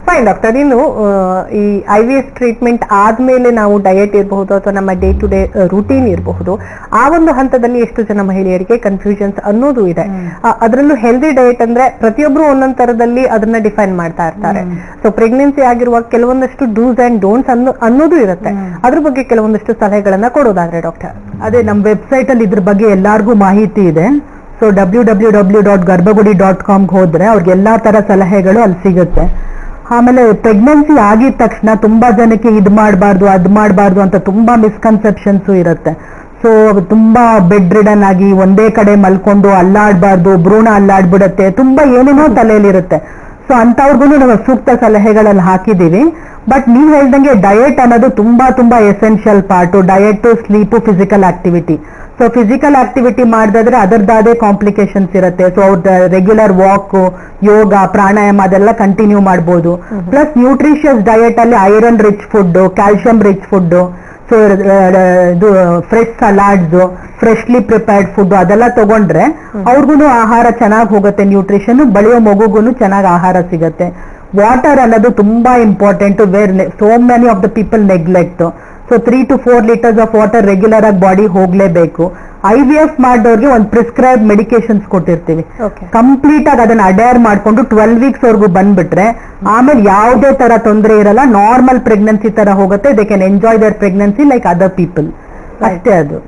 Fine doctor. ಇನ್ನು ಈ IVF treatment ಆದ್ಮೇಲೆ ನಾವು ಡಯಟ್ ಇರಬಹುದು ಅಥವಾ ನಮ್ಮ ಡೇ ಟು ಡೇ ರೂಟೀನ್ ಇರಬಹುದು, ಆ ಒಂದು ಹಂತದಲ್ಲಿ ಎಷ್ಟು ಜನ ಮಹಿಳೆಯರಿಗೆ ಕನ್ಫ್ಯೂಷನ್ಸ್ ಅನ್ನೋದು ಇದೆ. ಅದರಲ್ಲೂ ಹೆಲ್ದಿ ಡಯಟ್ ಅಂದ್ರೆ ಪ್ರತಿಯೊಬ್ರು ಒಂದೊಂದ್ ತರದಲ್ಲಿ ಅದನ್ನ ಡಿಫೈನ್ ಮಾಡ್ತಾ ಇರ್ತಾರೆ. ಸೊ ಪ್ರೆಗ್ನೆನ್ಸಿ ಆಗಿರುವಾಗ ಕೆಲವೊಂದಷ್ಟು ಡೂಸ್ ಅಂಡ್ ಡೋಂಟ್ಸ್ ಅನ್ನೋದು ಇರುತ್ತೆ. ಅದ್ರ ಬಗ್ಗೆ ಕೆಲವೊಂದಷ್ಟು ಸಲಹೆಗಳನ್ನ ಕೊಡೋದಾದ್ರೆ ಡಾಕ್ಟರ್. ಅದೇ ನಮ್ಮ ವೆಬ್ಸೈಟ್ ಅಲ್ಲಿ ಇದ್ರ ಬಗ್ಗೆ ಎಲ್ಲಾರ್ಗೂ ಮಾಹಿತಿ ಇದೆ. ಸೊ www.garbhagudi.com ಹೋದ್ರೆ ಅವ್ರಿಗೆ ಎಲ್ಲಾ ತರ ಸಲಹೆಗಳು ಅಲ್ಲಿ ಸಿಗುತ್ತೆ. ಆಮೇಲೆ ಪ್ರೆಗ್ನೆನ್ಸಿ ಆಗಿದ ತಕ್ಷಣ ತುಂಬಾ ಜನಕ್ಕೆ ಇದ್ ಮಾಡಬಾರ್ದು ಅದ್ ಮಾಡಬಾರ್ದು ಅಂತ ತುಂಬಾ ಮಿಸ್ಕನ್ಸೆಪ್ಷನ್ಸ್ ಇರುತ್ತೆ. ಸೊ ತುಂಬಾ ಬೆಡ್ ರಿಡನ್ ಆಗಿ ಒಂದೇ ಕಡೆ ಮಲ್ಕೊಂಡು ಅಲ್ಲಾಡ್ಬಾರ್ದು, ಭ್ರೂಣ ಅಲ್ಲಾಡ್ಬಿಡತ್ತೆ, ತುಂಬಾ ಏನೇನೋ ತಲೆಯಲ್ಲಿರುತ್ತೆ. ಸೊ ಅಂತವ್ರಿಗೂ ನಾವು ಸೂಕ್ತ ಸಲಹೆಗಳಲ್ಲಿ ಹಾಕಿದೀವಿ. ಬಟ್ ನೀವ್ ಹೇಳ್ದಂಗೆ ಡಯಟ್ ಅನ್ನೋದು ತುಂಬಾ essential part. Diet, sleep, physical activity. So physical activity ಮಾಡಿದ್ರೆ ಅದರದ್ದಾದೇ ಕಾಂಪ್ಲಿಕೇಶನ್ಸ್ ಇರುತ್ತೆ. ಸೊ ಅವ್ರ ರೆಗ್ಯುಲರ್ ವಾಕ್, ಯೋಗ, ಪ್ರಾಣಾಯಾಮ ಅದೆಲ್ಲ ಕಂಟಿನ್ಯೂ ಮಾಡ್ಬೋದು. ಪ್ಲಸ್ ನ್ಯೂಟ್ರಿಷಿಯಸ್ ಡಯಟ್ ಅಲ್ಲಿ iron rich food, calcium rich food, so ಇದು fresh salads, freshly prepared food ಅದೆಲ್ಲ ತಗೊಂಡ್ರೆ ಅವ್ರಿಗೂ ಆಹಾರ ಚೆನ್ನಾಗಿ ಹೋಗುತ್ತೆ. ನ್ಯೂಟ್ರಿಷನ್, ಬೆಳೆಯೋ ಮಗುಗೂ ಚೆನ್ನಾಗಿ ಆಹಾರ ಸಿಗುತ್ತೆ. ವಾಟರ್ ಅನ್ನೋದು ತುಂಬಾ important, where so many of the people neglect. So 3 to 4 liters of water regular ಆಗಿ ಬಾಡಿ ಹೋಗ್ಲೇಬೇಕು. IVF ಮಾಡಿದವ್ರಿಗೆ ಒಂದು ಪ್ರಿಸ್ಕ್ರೈಬ್ ಮೆಡಿಕೇಶನ್ಸ್ ಕೊಟ್ಟಿರ್ತೀವಿ. ಕಂಪ್ಲೀಟ್ ಆಗಿ ಅದನ್ನ ಅಡ್ಯಾರ್ ಮಾಡ್ಕೊಂಡು 12 weeks ವರ್ಗೂ ಬಂದ್ಬಿಟ್ರೆ ಆಮೇಲೆ ಯಾವುದೇ ತರ ತೊಂದರೆ ಇರಲ್ಲ. ನಾರ್ಮಲ್ ಪ್ರೆಗ್ನೆನ್ಸಿ ತರ ಹೋಗುತ್ತೆ. They can enjoy their pregnancy like other people. ಅಷ್ಟೇ ಅದು.